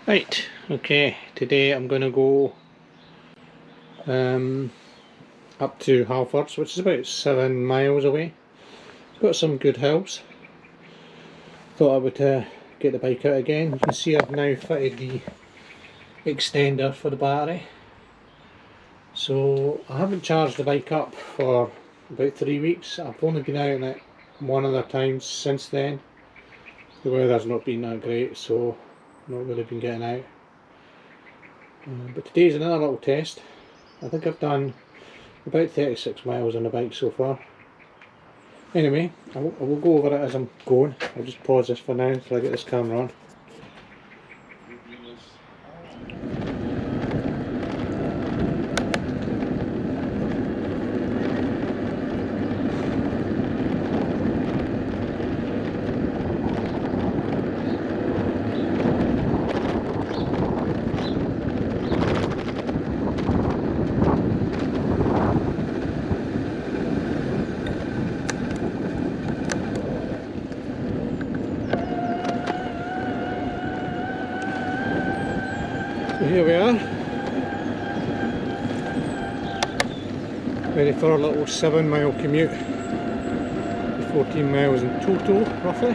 Right, okay, today I'm going to go up to Halfords, which is about 7 miles away. It's got some good hills. Thought I would get the bike out again. You can see I've now fitted the extender for the battery. So I haven't charged the bike up for about 3 weeks. I've only been out on it one other time since then. The weather's not been that great, so not really been getting out. But today's another little test. I think I've done about 36 miles on the bike so far. Anyway, I will go over it as I'm going. I'll just pause this for now until I get this camera on. So here we are, ready for a little 7-mile commute, 14 miles in total roughly.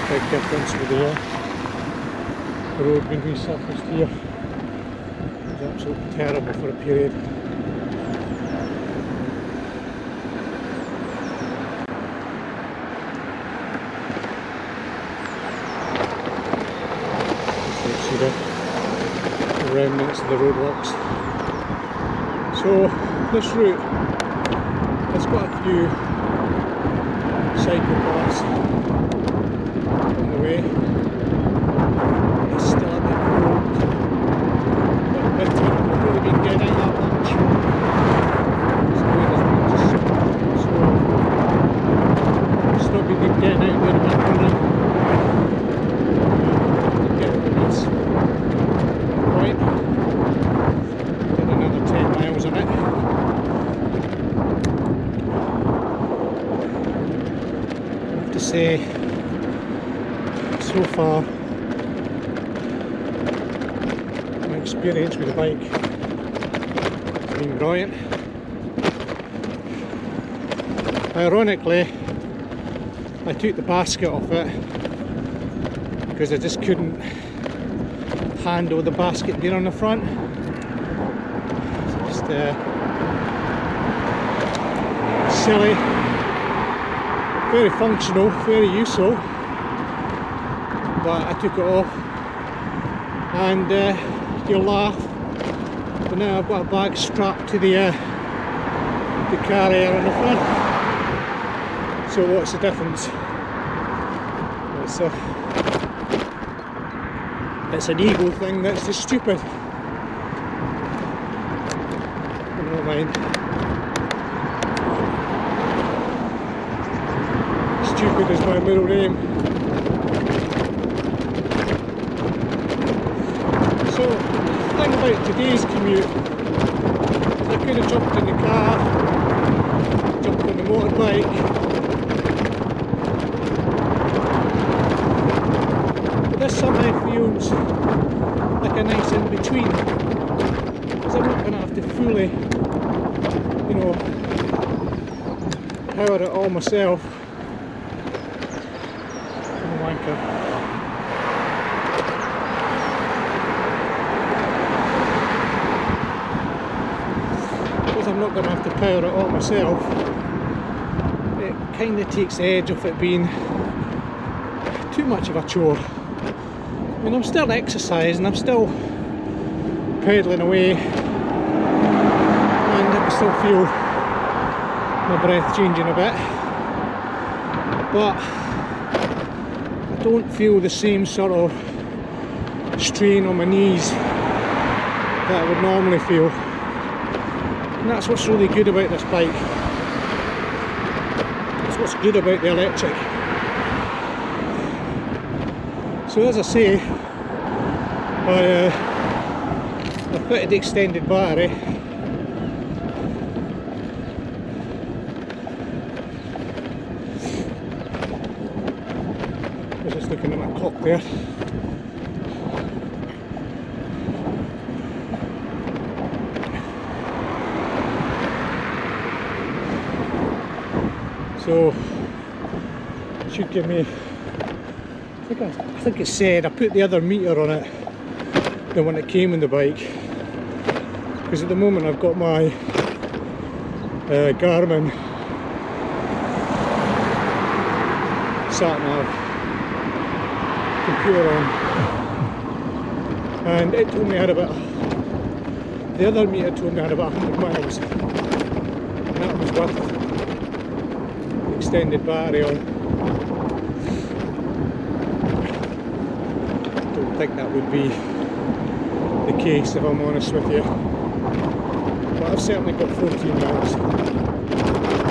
Big difference with the road being resurfaced here. It was absolutely terrible for a period. You can see the remnants of the roadworks. So this route has got a few cycle paths on the way. It's still a bit cold. I've really been getting out that much. So not been getting out there a bit running. Get to this point. Did another 10 miles on it. I have to say, so far, experience with the bike has been brilliant. Ironically, I took the basket off it because I just couldn't handle the basket being on the front. It's just silly, very functional, very useful, but I took it off and you'll laugh, but now I've got a bag strapped to the carrier on the front. So what's the difference? It's an ego thing that's just stupid. But never mind. Stupid is my middle name. So, the thing about today's commute is I could have jumped in the car, jumped on the motorbike, but this somehow feels like a nice in between, because I'm not going to have to fully, you know, power it all myself. I'm a wanker. I'm not going to have to power it all myself. It kind of takes the edge off it being too much of a chore. I mean, I'm still exercising, I'm still pedalling away, and I can still feel my breath changing a bit, but I don't feel the same sort of strain on my knees that I would normally feel. And that's what's really good about this bike. That's what's good about the electric. So as I say, I fitted the extended battery. I was just looking at my clock there. So it should give me, I think it said, I put the other meter on it than when it came in the bike, because at the moment I've got my Garmin sat-nav computer on, and it told me I had about, the other meter told me I had about 100 miles, and that was with extended battery on. Don't think that would be the case, if I'm honest with you, but I've certainly got 14 miles.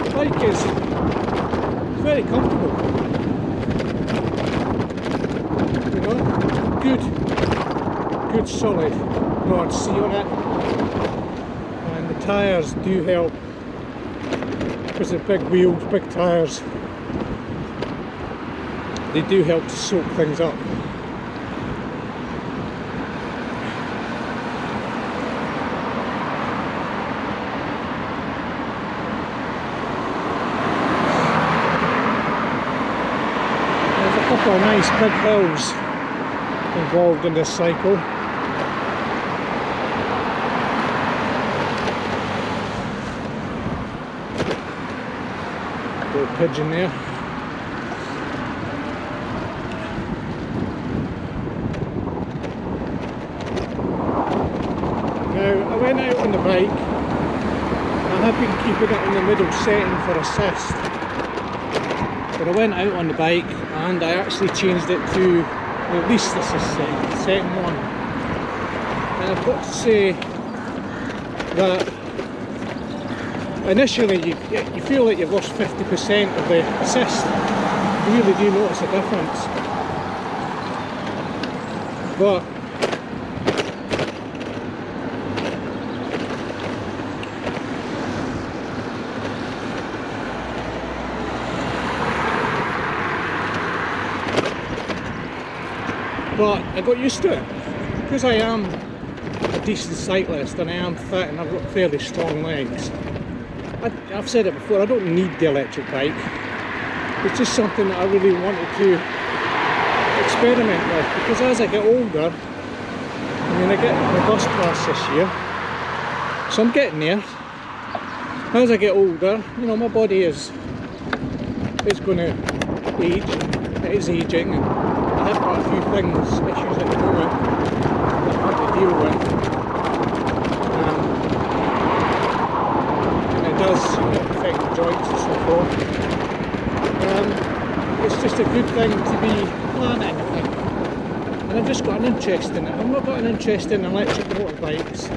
The bike is very comfortable, you know, good solid Rod C on it, and the tyres do help, because they're big wheels, big tyres, they do help to soak things up. A couple of nice big hills involved in this cycle. Little pigeon there. Now I went out on the bike. I have been keeping it in the middle setting for assist. But I went out on the bike and I actually changed it to, at least this is setting 1. And I've got to say that initially you feel like you've lost 50% of the assist. You really do notice a difference. But I got used to it, because I am a decent cyclist and I am fit and I've got fairly strong legs. I've said it before, I don't need the electric bike. It's just something that I really wanted to experiment with, because as I get older, I mean, I get the bus pass this year, so I'm getting there. As I get older, you know, my body is going to age, it is aging, and I have got a few issues at the moment that I have to deal with. And it does affect the joints and so forth. It's just a good thing to be planning, I think. And I've just got an interest in it. I've not got an interest in electric motorbikes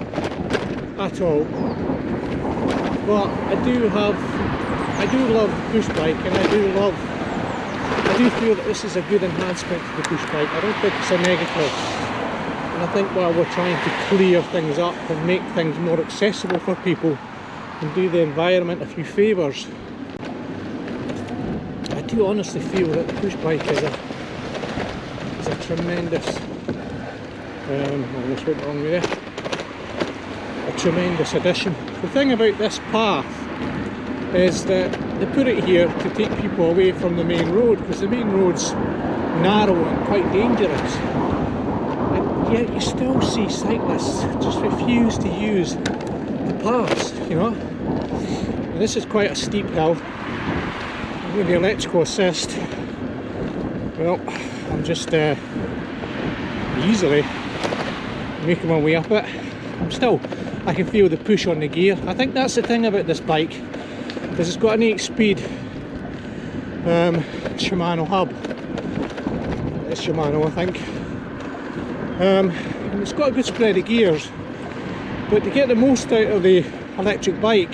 at all. But I do love push bike, and I do feel that this is a good enhancement to the push bike. I don't think it's a negative. And I think while we're trying to clear things up and make things more accessible for people and do the environment a few favours, I do honestly feel that the push bike is a tremendous, almost went wrong with there, a tremendous addition. The thing about this path is that they put it here to take people away from the main road, because the main road's narrow and quite dangerous, and yet you still see cyclists just refuse to use the paths, you know. And this is quite a steep hill. With the electrical assist, well, I'm just easily making my way up it. I can feel the push on the gear. I think that's the thing about this bike, because it's got an 8-speed Shimano hub. It's Shimano, I think. And it's got a good spread of gears, but to get the most out of the electric bike,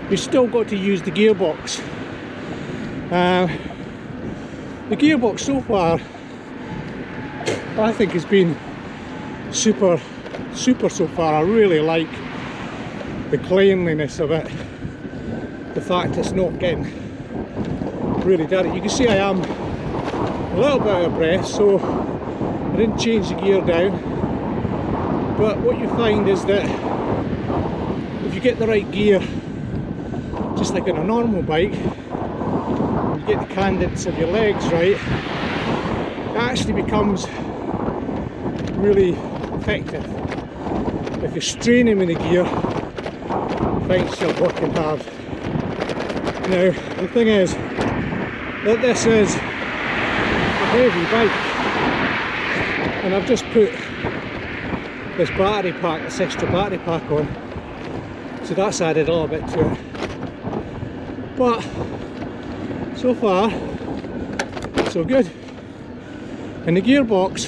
you've still got to use the gearbox. The gearbox so far, I think, has been super super so far. I really like the cleanliness of it, the fact it's not getting really dirty. You can see I am a little bit out of breath, so I didn't change the gear down. But what you find is that if you get the right gear, just like on a normal bike, you get the cadence of your legs right, it actually becomes really effective. If you're straining with the gear, you find yourself working hard. Now, the thing is that this is a heavy bike, and I've just put this battery pack, this extra battery pack on, so that's added a little bit to it. But so far, so good. And the gearbox,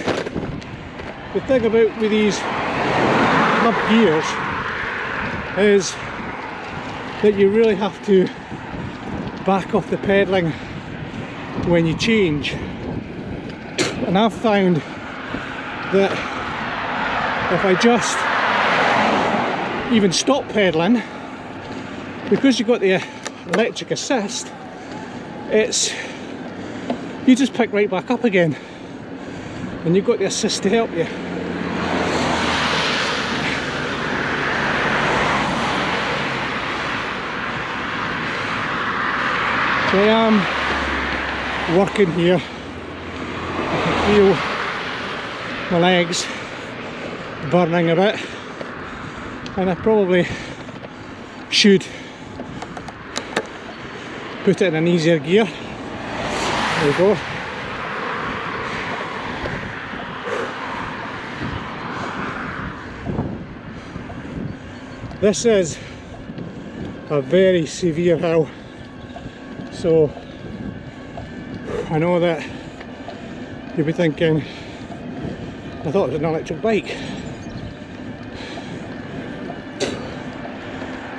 the thing about with these hub gears is that you really have to back off the pedalling when you change. And I've found that if I just even stop pedalling, because you've got the electric assist, you just pick right back up again, and you've got the assist to help you. So I am working here. I can feel my legs burning a bit, and I probably should put it in an easier gear. There we go. This is a very severe hill, so I know that you'll be thinking, I thought it was an electric bike.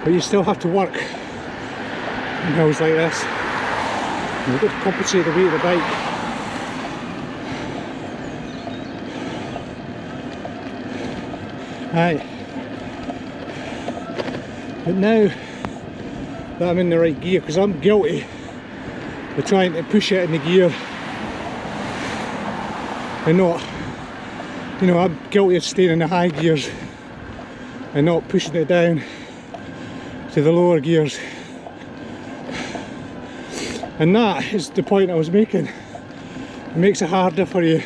But you still have to work in hills like this. You've got to compensate the weight of the bike. Right. But now that I'm in the right gear, because I'm guilty of trying to push it in the gear and not, you know, I'm guilty of staying in the high gears and not pushing it down to the lower gears. And that is the point I was making. It makes it harder for you.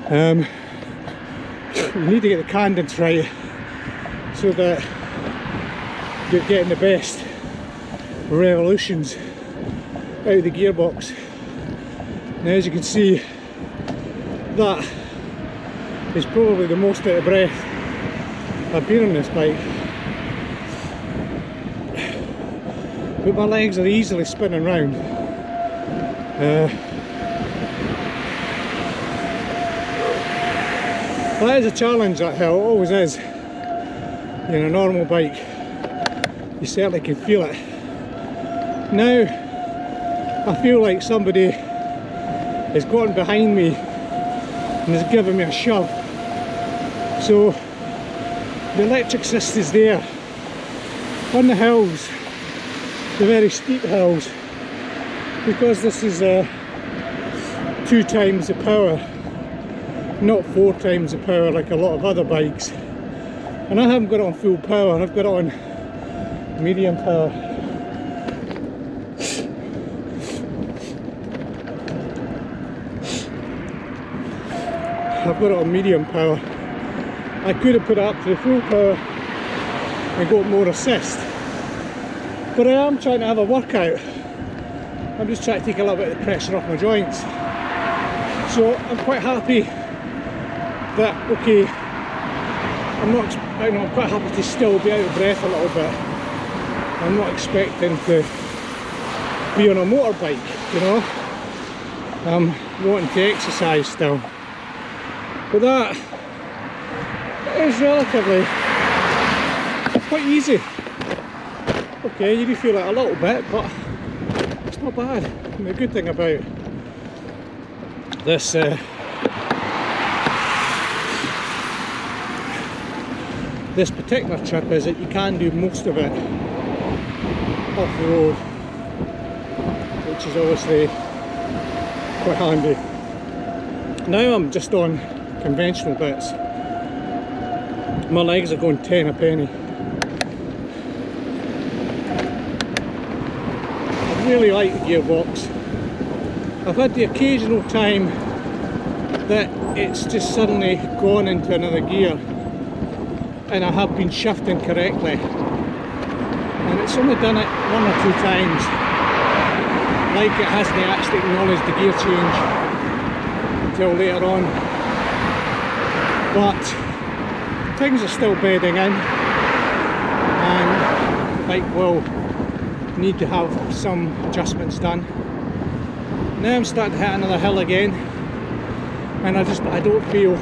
You need to get the cadence right so that you're getting the best revolutions out of the gearbox. Now, as you can see, that is probably the most out of breath I've been on this bike. But my legs are easily spinning round. That is a challenge, that hill, it always is. In a normal bike, you certainly can feel it. Now, I feel like somebody has gotten behind me and has given me a shove. So, the electric assist is there. On the hills, the very steep hills, because this is 2 times the power, not 4 times the power like a lot of other bikes. And I haven't got it on full power, I've got it on medium power. I've got it on medium power. I could have put it up to the full power and got more assist. But I am trying to have a workout. I'm just trying to take a little bit of the pressure off my joints. So I'm quite happy that, okay, I'm quite happy to still be out of breath a little bit. I'm not expecting to be on a motorbike, you know. I'm wanting to exercise still. But that is relatively quite easy. Okay, you do feel it a little bit, but it's not bad. And the good thing about this particular trip is that you can do most of it off the road, which is obviously quite handy. Now I'm just on conventional bits. My legs are going 10 a penny. I really like the gearbox. I've had the occasional time that it's just suddenly gone into another gear and I have been shifting correctly, and it's only done it 1 or 2 times, like it hasn't actually acknowledged the gear change until later on, but things are still bedding in and the bike will need to have some adjustments done. Now I'm starting to hit another hill again, and I don't feel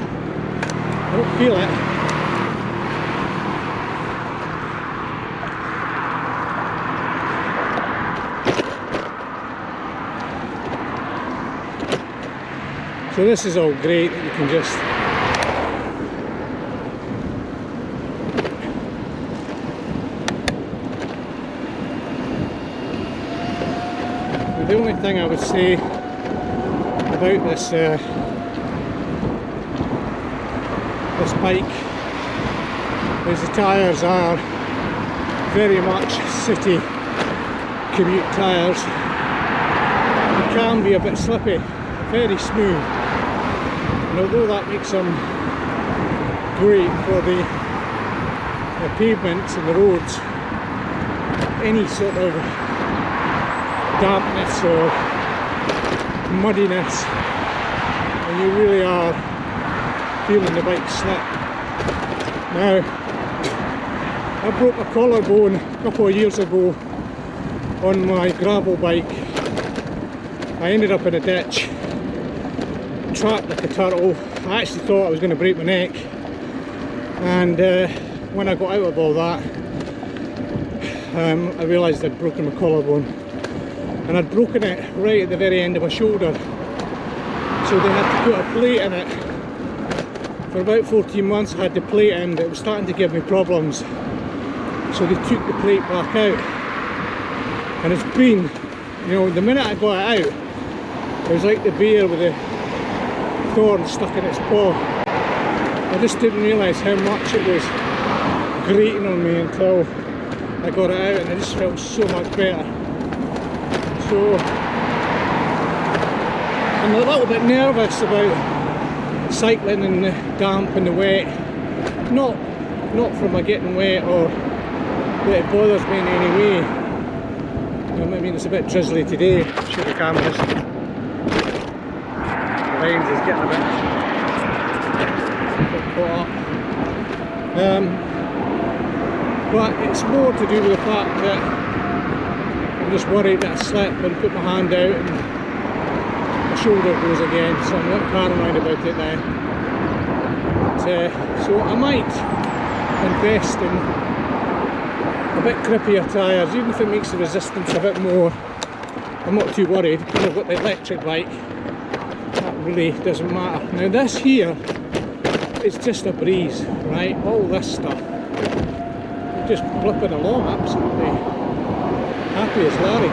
it. So this is all great that you can just the only thing I would say about this this bike is the tyres are very much city commute tyres. They can be a bit slippy, very smooth, and although that makes them great for the pavements and the roads, any sort of dampness or muddiness, and you really are feeling the bike slip. Now, I broke my collarbone a couple of years ago on my gravel bike. I ended up in a ditch, trapped like a turtle. I actually thought I was going to break my neck, and when I got out of all that, I realised I'd broken my collarbone, and I'd broken it right at the very end of my shoulder, so they had to put a plate in it. For about 14 months I had the plate in, but it was starting to give me problems, so they took the plate back out, and it's been, you know, the minute I got it out, it was like the bear with the thorn stuck in its paw. I just didn't realise how much it was grating on me until I got it out, and I just felt so much better. So I'm a little bit nervous about cycling in the damp and the wet. Not from my getting wet or that it bothers me in any way. I mean, it's a bit drizzly today. Show the cameras. The lens is getting a bit caught up. But it's more to do with the fact that I'm just worried that I slip and put my hand out and my shoulder goes again, so I'm a bit paranoid about it now. But, so I might invest in a bit grippier tyres, even if it makes the resistance a bit more. I'm not too worried because I've got the electric bike. That really doesn't matter. Now this here is just a breeze, right? All this stuff, I'm just blipping along, absolutely happy as Larry.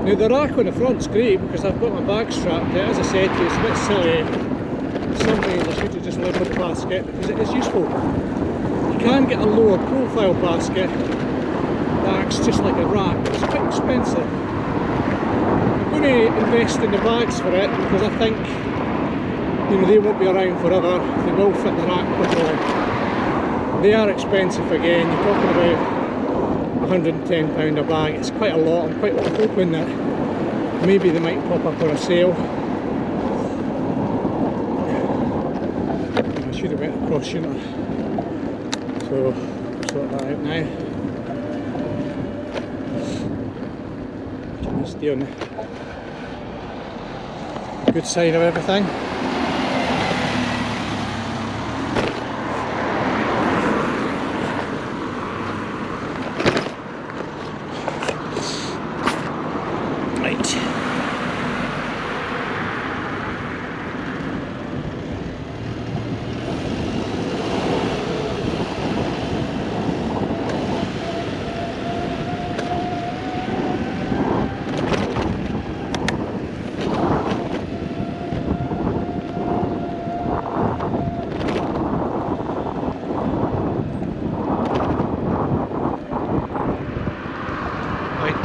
Now the rack on the front's great because I've got my bag strapped to it. As I said to you, it's a bit silly. In some ways I should have just left with the basket because it is useful. You can get a lower profile basket that acts just like a rack, but it's quite expensive. I'm going to invest in the bags for it because I think, you know, they won't be around forever. They will fit the rack properly. They are expensive again. You're talking about £110 a bag. It's quite a lot. I'm quite hoping that maybe they might pop up on a sale. I should have went across, shouldn't I? So sort that out now. Trying to stay on the good side of everything.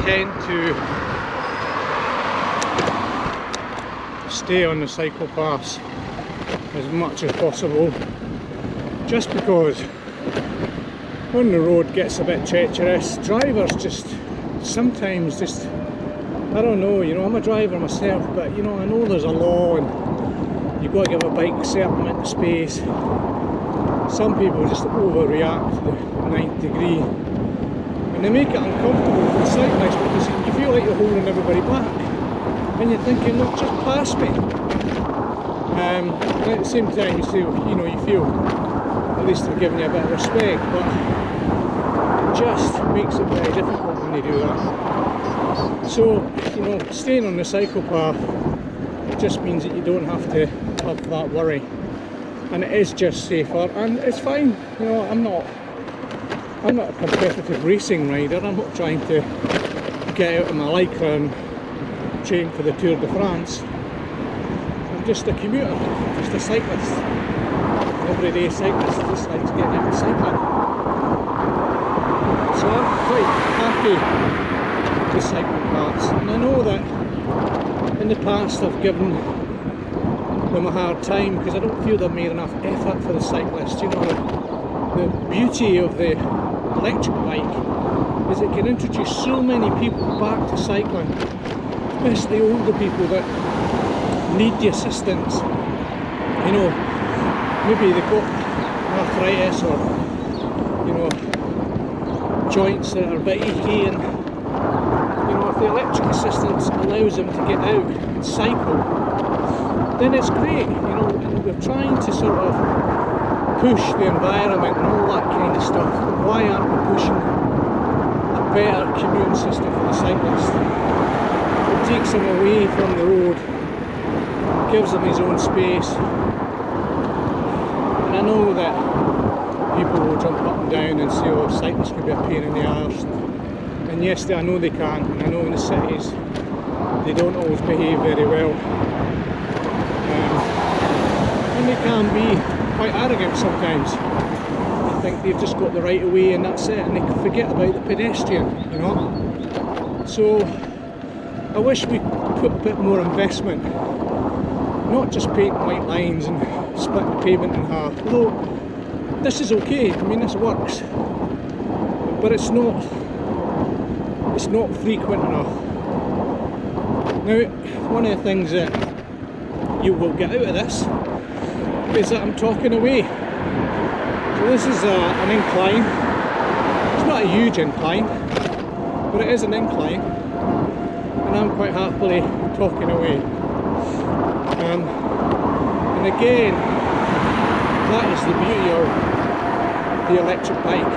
tend to stay on the cycle paths as much as possible, just because when the road gets a bit treacherous, drivers just sometimes just, I don't know, you know, I'm a driver myself, but you know, I know there's a law and you've got to give a bike a certain amount of space. Some people just overreact to the 9th degree and they make it uncomfortable for the cyclist because you feel like you're holding everybody back and you're thinking, look, just pass me. And at the same time you feel, you know, you feel at least they're giving you a bit of respect, but it just makes it very difficult when they do that. So, you know, staying on the cycle path, it just means that you don't have to have that worry, and it is just safer and it's fine. You know, I'm not a competitive racing rider. I'm not trying to get out of my Lycra and train for the Tour de France. I'm just a commuter, just a cyclist, everyday cyclist, just likes getting out and cycling. So I'm quite happy with cycling paths, and I know that in the past I've given them a hard time because I don't feel they've made enough effort for the cyclist. You know, the beauty of the electric bike is it can introduce so many people back to cycling, especially older people that need the assistance. You know, maybe they've got arthritis or, you know, joints that are a bit achy, and you know, if the electric assistance allows them to get out and cycle, then it's great. You know, and we're trying to sort of push the environment and all that kind of stuff. Why aren't we pushing a better commuting system for the cyclist? It takes him away from the road, gives him his own space, and I know that people will jump up and down and say, oh, cyclists can be a pain in the arse. And yes, I know they can, and I know in the cities they don't always behave very well. And they can be quite arrogant sometimes. They think they've just got the right of way and that's it, and they can forget about the pedestrian, you know. So I wish we put a bit more investment, not just painting white lines and splitting the pavement in half. Although this is okay, I mean this works, but it's not frequent enough. Now, one of the things that you will get out of this is that I'm talking away. So this is an incline. It's not a huge incline, but it is an incline, and I'm quite happily talking away. And again, that is the beauty of the electric bike.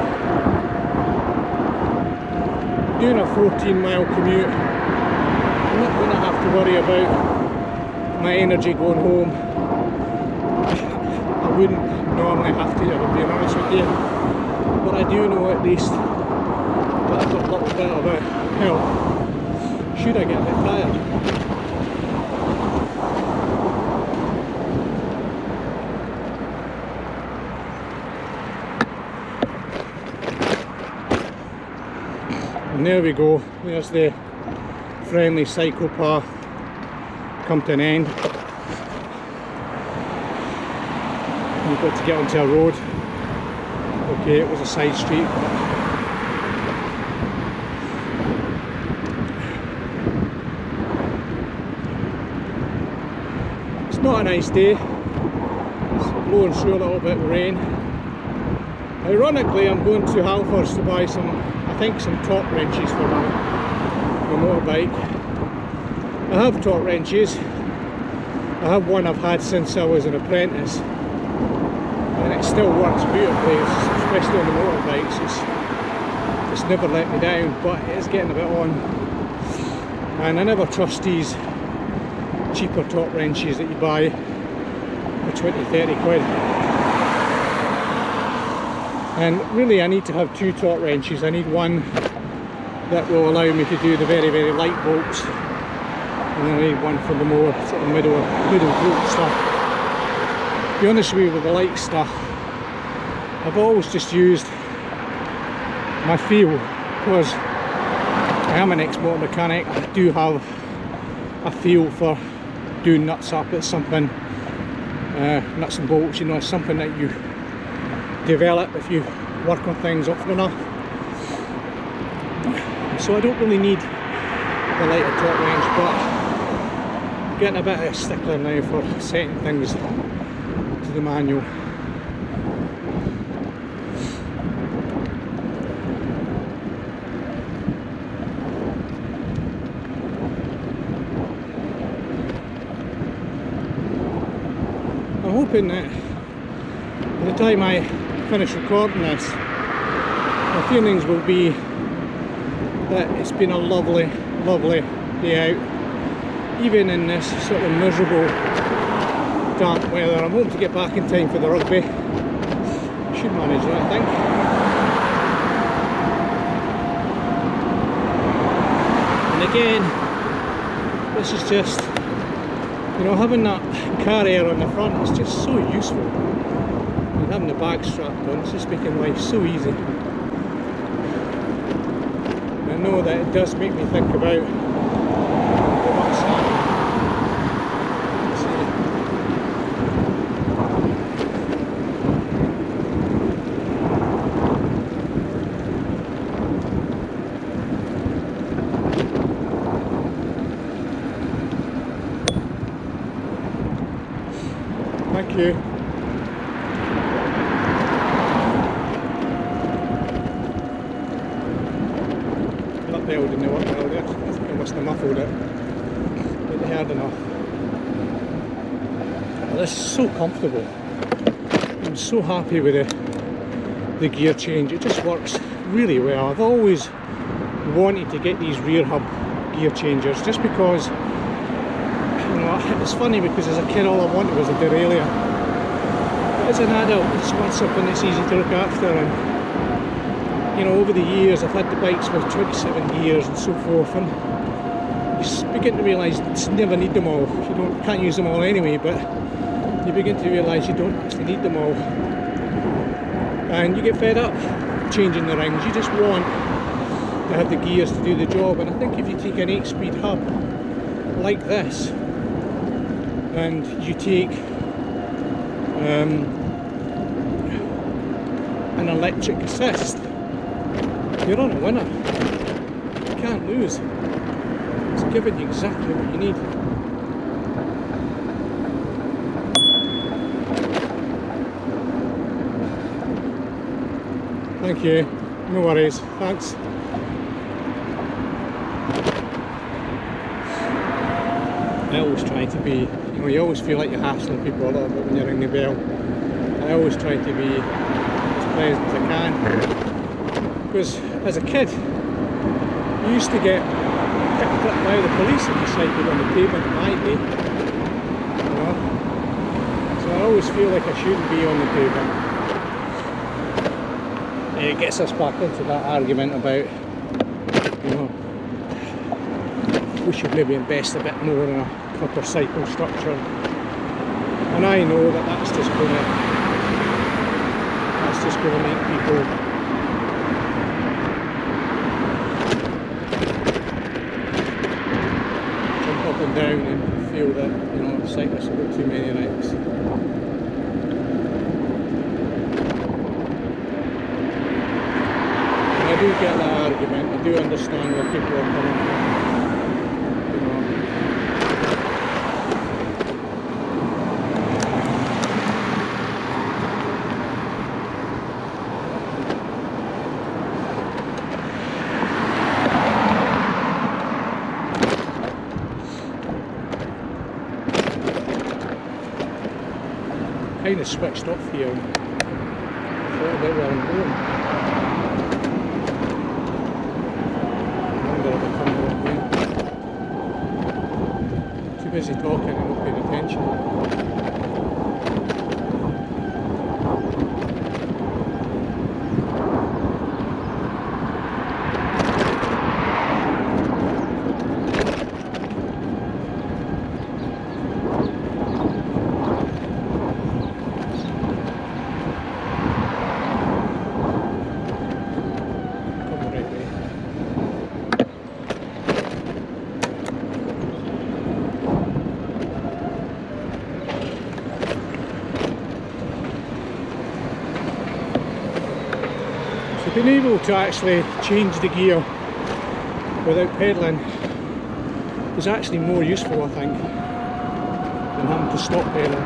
Doing a 14-mile commute, I'm not going to have to worry about my energy going home. I wouldn't normally have to, if I'm being honest with you, but I do know at least that I've got a little bit of a help should I get a bit tired. And there we go, there's the friendly cycle path come to an end. You've got to get onto a road. Okay, it was a side street, but it's not a nice day. It's blowing through a little bit of rain. Ironically, I'm going to Halfords to buy some, I think, some torque wrenches for my motorbike. I have torque wrenches. I have one I've had since I was an apprentice, and it still works beautifully, especially on the motorbikes. It's never let me down, but it is getting a bit on. And I never trust these cheaper torque wrenches that you buy for 20-30 quid. And really I need to have two torque wrenches. I need one that will allow me to do the very, very light bolts, and then I need one for the more sort of middle bolt stuff. To be honest with you, with the light stuff, I've always just used my feel, because I I am an ex-motor mechanic. I do have a feel for doing nuts up. It's something, nuts and bolts, you know, it's something that you develop if you work on things often enough. So I don't really need the lighter top range, but I'm getting a bit of a stickler now for setting things to the manual. I'm hoping that by the time I finish recording this, my feelings will be that it's been a lovely, lovely day out, even in this sort of miserable damp weather. I'm hoping to get back in time for the rugby. Should manage that, I think. And again, this is just, you know, having that carrier on the front is just so useful. And having the bag strapped on, it's just making life so easy. I know that it does make me think about what's happening. Thank you. That bell didn't work well there. I think I must have muffled it. But they heard enough. Oh, this is so comfortable. I'm so happy with the gear change. It just works really well. I've always wanted to get these rear hub gear changers just because, you know, it's funny because as a kid all I wanted was a derailleur. But as an adult I just want something that's easy to look after, and you know, over the years I've had the bikes with 27 gears and so forth, and you begin to realise you never need them all. You can't use them all anyway, but you begin to realise you don't actually need them all. And you get fed up changing the rings. You just want to have the gears to do the job. And I think if you take an 8-speed hub like this and you take an electric assist, you're on a winner. You can't lose. It's giving you exactly what you need. Thank you. No worries. Thanks. I always try to be, you know, you always feel like you're hassling people a little bit when you ring the bell. I always try to be as pleasant as I can. Because as a kid, you used to get picked up by the police if you cycled on the pavement at my day. You know? So I always feel like I shouldn't be on the pavement. It gets us back into that argument about, you know, we should maybe invest a bit more in a proper cycle structure. And I know that that's just going to make people jump up and down and feel that, you know, cyclists have got too many rights. I do get that argument. I do understand where people are coming from. You know. Kind of switched off here. Thought about where I'm going. Too busy talking and not paying attention. being able to actually change the gear without pedalling is actually more useful, I think, than having to stop pedaling.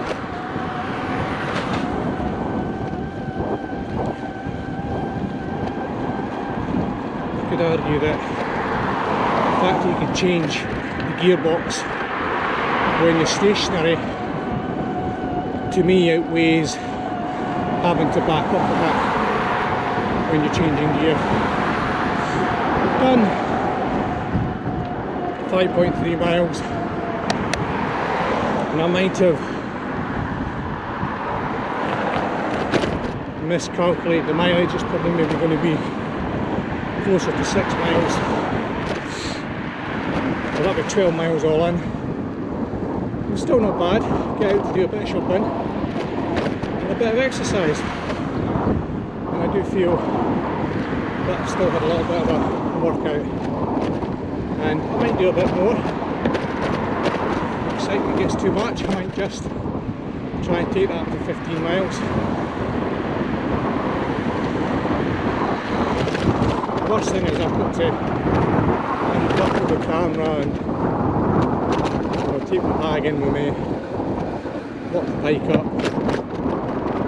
I could argue that the fact that you can change the gearbox when you're stationary, to me, outweighs having to back up a bit when you're changing gear. Done 5.3 miles, and I might have miscalculated the mileage. It's probably maybe going to be closer to 6 miles. So that'll be 12 miles all in. It's still not bad. Get out to do a bit of shopping and a bit of exercise. And I do feel that I've still had a little bit of a workout. And I might do a bit more. If excitement gets too much, I might just try and take that up to 15 miles. The worst thing is I've got to unbuckle the camera and take my bag in with me, lock the bike up.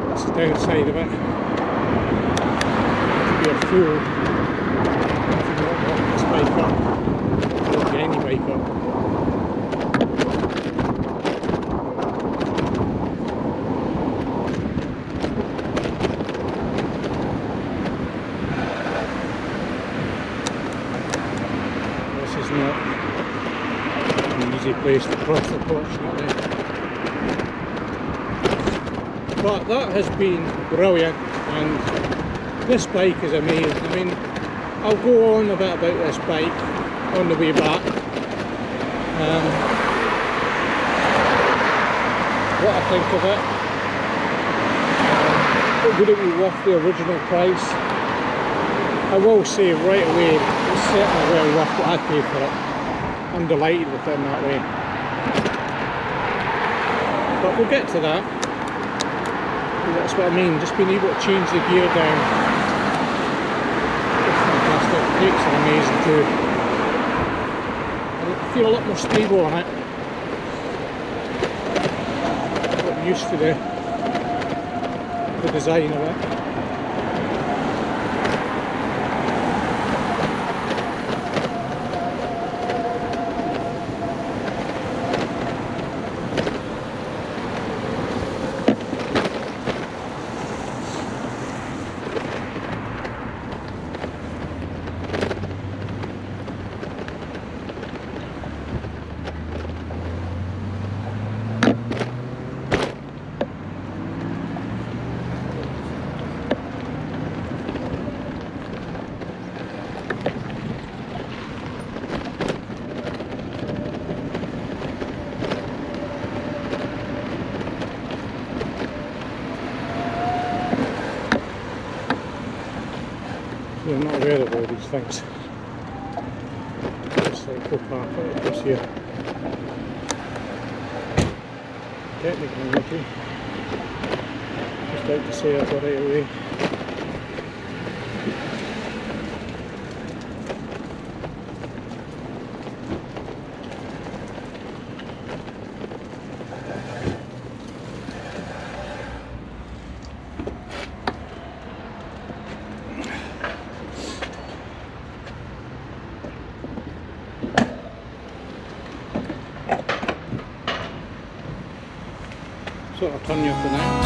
That's the downside of it. To be a fool to not lock this bike up, or lock any bike up. This is not an easy place to cross, unfortunately. But that has been brilliant, and this bike is amazing. I mean, I'll go on a bit about this bike on the way back. What I think of it. Would it be worth the original price? I will say right away, it's certainly well worth what I paid for it. I'm delighted with it in that way. But we'll get to that. That's what I mean, just being able to change the gear down. It's fantastic. The brakes are amazing too. I feel a lot more stable on it. I'm not used to the design of it. I'm not aware of all these things. Just like go park it across here. Technically, maybe. Just like to say I've got right away. Sort of turn you off the net.